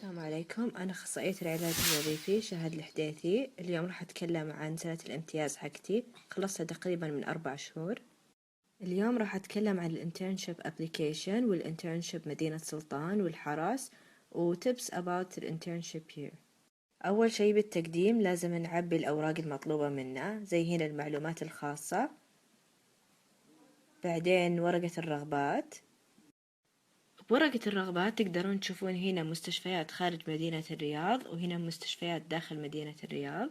السلام عليكم. أنا أخصائية العلاج الوظيفي شهد الحديثي. اليوم راح أتكلم عن سنة الامتياز حقتي، خلصتها تقريبا من 4 شهور. اليوم راح أتكلم عن الانترنشيب ابليكيشن والانترنشيب مدينة سلطان والحرس وتبس about الانترنشيب year. أول شي بالتقديم لازم نعبي الأوراق المطلوبة منا، زي هنا المعلومات الخاصة، بعدين ورقة الرغبات. بورقة الرغبات تقدرون تشوفون هنا مستشفيات خارج مدينة الرياض وهنا مستشفيات داخل مدينة الرياض.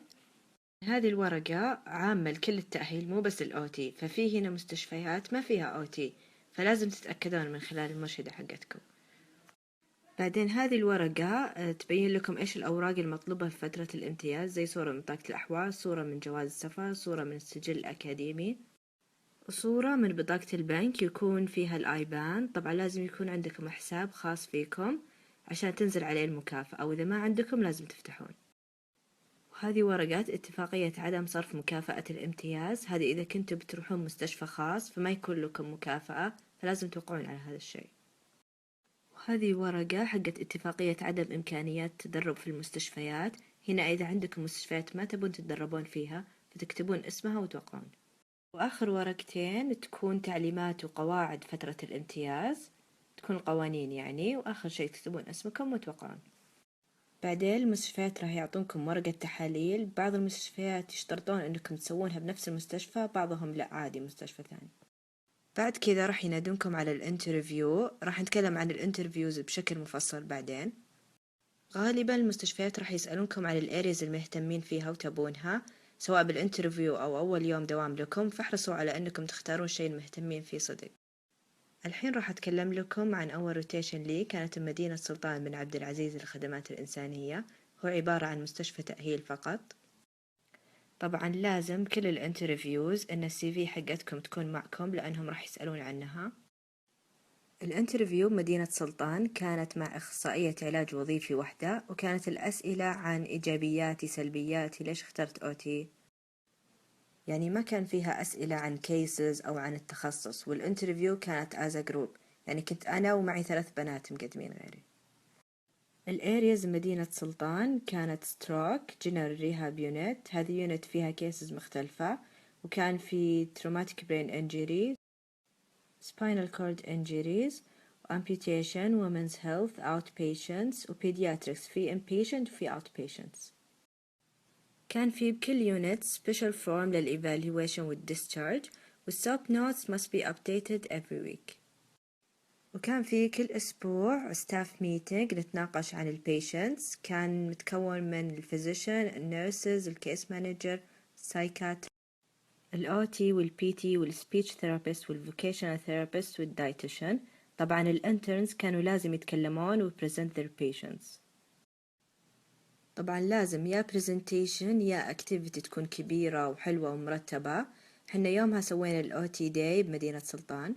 هذه الورقة عامة لكل التأهيل مو بس الأوتي، ففي هنا مستشفيات ما فيها أوتي، فلازم تتأكدون من خلال المرشدة حقتكم. بعدين هذه الورقة تبين لكم إيش الأوراق المطلوبة في فترة الامتياز، زي صورة من بطاقة الأحوال، صورة من جواز السفر، صورة من السجل الأكاديمي، وصورة من بطاقة البنك يكون فيها الآيبان. طبعا لازم يكون عندكم حساب خاص فيكم عشان تنزل عليه المكافأة، وإذا ما عندكم لازم تفتحون. وهذه ورقات اتفاقية عدم صرف مكافأة الامتياز، هذه إذا كنتوا بتروحون مستشفى خاص فما يكون لكم مكافأة، فلازم توقعون على هذا الشيء. وهذه ورقة حقت اتفاقية عدم إمكانيات التدرب في المستشفيات، هنا إذا عندكم مستشفيات ما تبون تتدربون فيها فتكتبون اسمها وتوقعون. وآخر ورقتين تكون تعليمات وقواعد فترة الامتياز، تكون قوانين يعني، وآخر شيء تكتبون اسمكم وتوقعون. بعدين المستشفيات راح يعطونكم ورقة تحاليل، بعض المستشفيات يشترطون انكم تسوونها بنفس المستشفى، بعضهم لا عادي مستشفى ثاني. بعد كذا راح ينادونكم على الانترفيو، راح نتكلم عن الانترفيوز بشكل مفصل بعدين. غالبا المستشفيات راح يسألونكم عن الاريز المهتمين فيها وتبونها، سواء بالانترفيو أو أول يوم دوام لكم، فاحرصوا على أنكم تختارون شيء المهتمين فيه صدق. الحين راح أتكلم لكم عن أول روتيشن لي، كانت مدينة سلطان بن عبد العزيز للخدمات الإنسانية، هو عبارة عن مستشفى تأهيل فقط. طبعا لازم كل الانترفيوز إن السي في حقتكم تكون معكم لأنهم راح يسألون عنها. الانترفيو بمدينة سلطان كانت مع أخصائية علاج وظيفي وحدة، وكانت الأسئلة عن إيجابياتي سلبياتي، ليش اخترت أوتي، يعني ما كان فيها أسئلة عن كيسز أو عن التخصص. والانترفيو كانت as a group، يعني كنت أنا ومعي 3 بنات مقدمين غيري. الارياز مدينة سلطان كانت ستروك جنرال ريهاب يونت، هذه يونت فيها كيسز مختلفة، وكان في traumatic brain injury، spinal cord injuries، amputation، women's health، outpatients، وpediatrics، في inpatient وفي outpatients. كان في بكل يونت special form للإيفالويشن والdischarge، والsub notes must be updated every week. وكان في كل أسبوع staff meeting نتناقش عن البيشنتس، كان متكون من الفيزيشن، النيرسز، الكيس مانجر، السايكاتر، الأوتي والبيتي والسبيتش ثيرابيست والفوكيشنال ثيرابيست والدايتيشن. طبعا الانترنز كانوا لازم يتكلمون و present their patients. طبعا لازم يا presentation يا activity تكون كبيرة وحلوة ومرتبة. حنا يومها سوينا الأوتي داي بمدينة سلطان،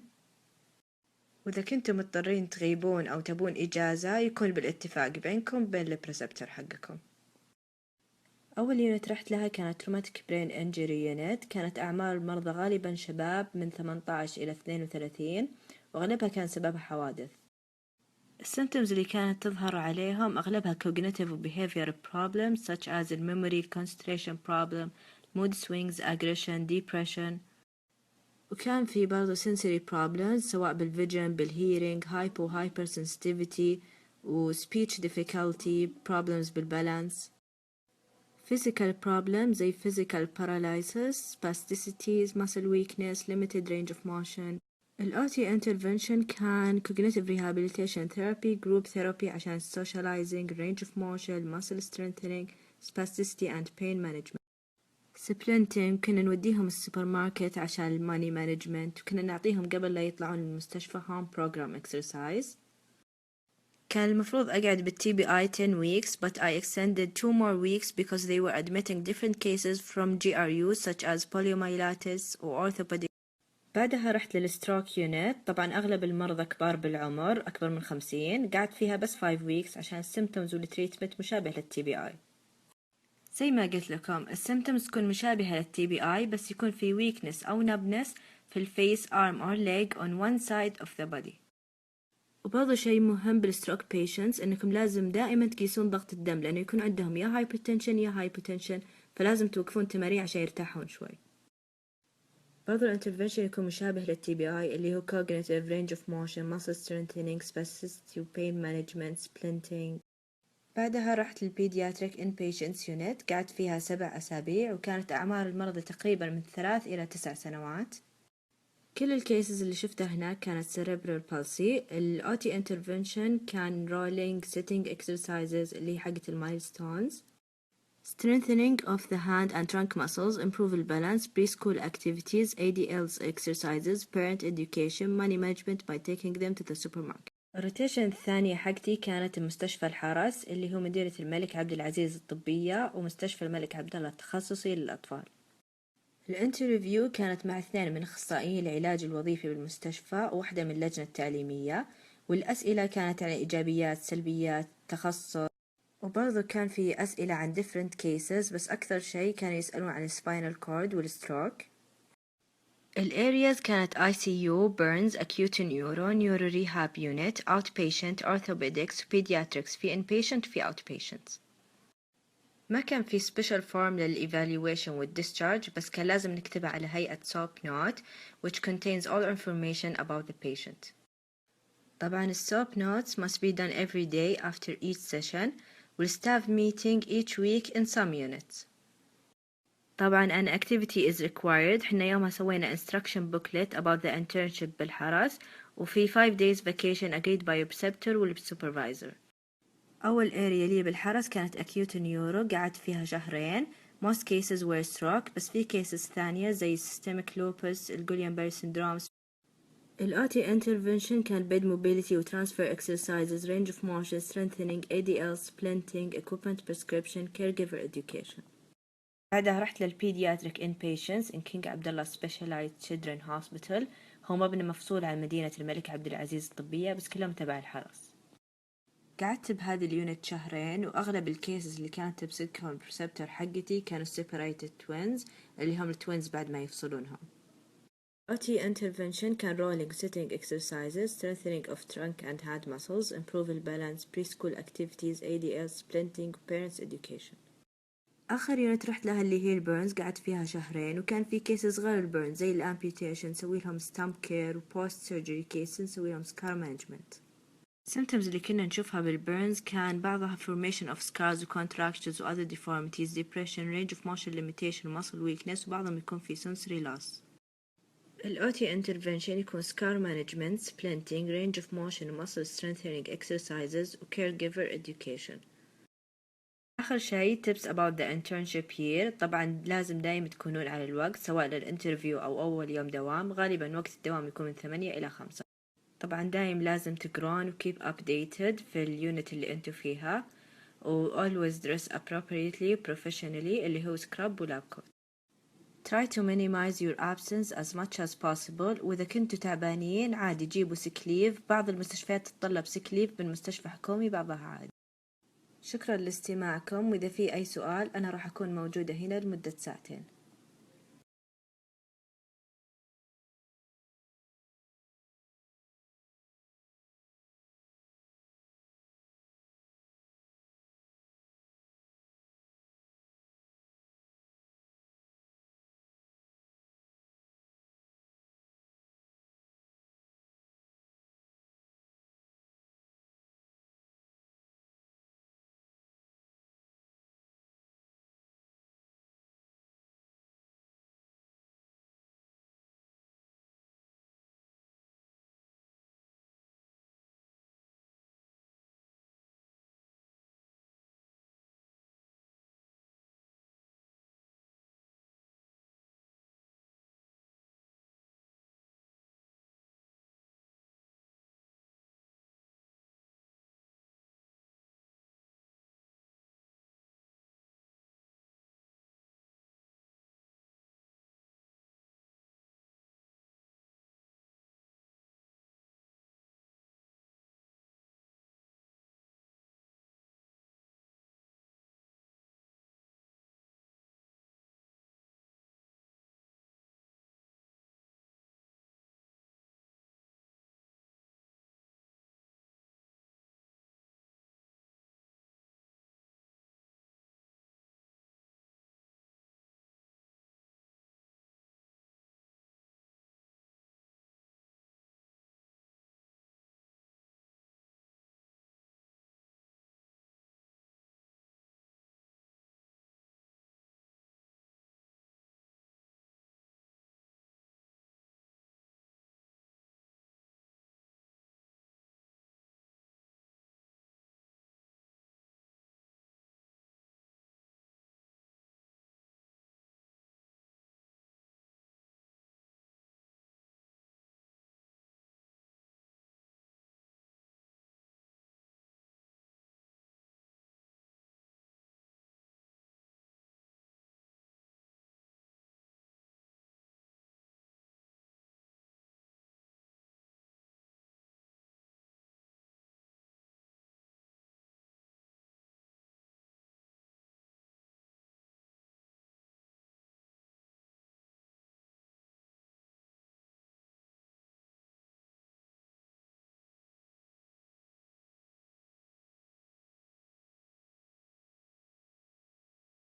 وإذا كنتم مضطرين تغيبون أو تبون إجازة يكون بالاتفاق بينكم بين البريسبتر حقكم. أول يونت رحت لها كانت traumatic brain injury unit، كانت أعمار المرضى غالبا شباب من 18 إلى 32، وأغلبها كان سببها حوادث. السيمتومز اللي كانت تظهر عليهم أغلبها cognitive و behavioral problems such as memory concentration problem، mood swings، aggression، depression. وكان في برضو sensory problems سواء بالvision بالhearing، hypersensitivity و speech difficulty، problems بالbalance. physical problems زي physical paralysis، spasticities، muscle weakness، limited range of motion. الأوتي intervention كان cognitive rehabilitation therapy، group therapy عشان socializing، range of motion، muscle strengthening، spasticity and pain management. splinting كنا نوديهم السوبر ماركت عشان الماني مانجمنت، وكنا نعطيهم قبل لا يطلعون من المستشفى home program exercise. كان المفروض أقعد بالتي بي آي 10 weeks but I extended 2 more weeks because they were admitting different cases from GRU such as poliomyelitis و orthopedic. بعدها رحت للستروك يونت، طبعا أغلب المرضى كبار بالعمر أكبر من 50، قعدت فيها بس 5 weeks عشان السيمتومز والتريتمنت مشابه للتي بي آي. زي ما قلت لكم السيمتومز تكون مشابهة للتي بي آي، بس يكون في weakness أو numbness في الفيس arm or leg on one side of the body. وبرضه شيء مهم بالستروك patients إنكم لازم دائما تقيسون ضغط الدم، لأنه يكون عندهم يا hypertension، فلازم توقفون تمارين عشان يرتاحون شوي. برضو الانترفنشن يكون مشابه للتي بي اي اللي هو cognitive range of motion muscle strengthening spasticity pain management splinting. بعدها رحت للبيدياتريك inpatients unit، قعدت فيها 7 أسابيع، وكانت أعمار المرضى تقريبا من 3 إلى 9 سنوات. كل الكيسز اللي شفتها هناك كانت cerebral palsy. ال OT intervention كان rolling sitting exercises اللي هي حقت milestones، strengthening of the hand and trunk muscles, improve the balance, preschool activities, ADLs exercises, parent education, money management by taking them to the supermarket. الروتيشن الثانية حقتي كانت مستشفى الحرس اللي هو مدينة الملك عبد العزيز الطبية ومستشفى الملك عبد الله التخصصي للأطفال. الانترفيو كانت مع 2 من أخصائيين العلاج الوظيفي بالمستشفى وواحدة من اللجنة التعليمية، والأسئلة كانت عن إيجابيات سلبيات تخصص، وبرضه كان في أسئلة عن different cases، بس أكثر شيء كانوا يسألون عن spinal cord والstroke. الareas كانت ICU, burns, acute neuro, neuro rehab unit, outpatient, orthopedics, pediatrics. في inpatient في outpatients. ما كان في special form للevaluation والdischarge، بس كان لازم نكتبها على هيئة SOAP note which contains all information about the patient. طبعا SOAP notes must be done every day after each session, with staff meeting each week in some units. طبعا an activity is required. حنا يومها سوينا instruction booklet about the internship بالحرس، وفي 5 days vacation agreed by your preceptor والsupervisor. أول area لي بالحرس كانت acute neuro، قعدت فيها 2 شهرين. most cases were stroke، بس في cases ثانية زي systemic lupus، Guillain-Barré syndrome. ال OT intervention كان bed mobility و transfer exercises, range of motion, strengthening, ADL, splinting, equipment prescription, caregiver education. بعدها رحت للبيدياتريك inpatients in King عبدالله Specialized Children Hospital. هو مبنى مفصول عن مدينة الملك عبد العزيز الطبية، بس كلهم تبع الحرس. قعدت بهذه اليونت 2 شهرين، وأغلب الكيسز اللي كانت تمسكهم البريسبتور حقتي كانوا separated twins اللي هم التوينز بعد ما يفصلونهم. OT intervention كان rolling sitting exercises, strengthening of trunk and hand muscles, improve the balance, preschool activities, ADL, splinting, parents education. آخر يونت رحت لها اللي هي البيرنز، قعدت فيها 2 شهرين، وكان في كيسز غير البيرنز زي الامبيوتيشن نسوي لهم stump care، وبوست سيرجري كيسز نسوي لهم scar management. symptoms اللي كنا نشوفها بالبيرنز كان بعضها formation of scars و contractures و other deformities, depression, range of motion limitation, muscle weakness، وبعضهم يكون في sensory loss. ال OT intervention يكون scar management, splinting, range of motion, muscle strengthening exercises و caregiver education. آخر شيء tips about the internship year. طبعا لازم دايما تكونون على الوقت سواء للانترفيو أو أول يوم دوام. غالبا وقت الدوام يكون من 8 إلى 5. طبعا دايم لازم تقرون و keep updated في اليونت اللي انتو فيها، و always dress appropriately professionally اللي هو scrub و lab coat. Try to minimize your absence as much as possible، وإذا كنتوا تعبانين عادي جيبوا sick leave. بعض المستشفيات تتطلب sick leave بالمستشفى حكومي، بعضها عادي. شكرا لاستماعكم، وإذا في أي سؤال أنا راح أكون موجودة هنا لمدة 2 ساعة.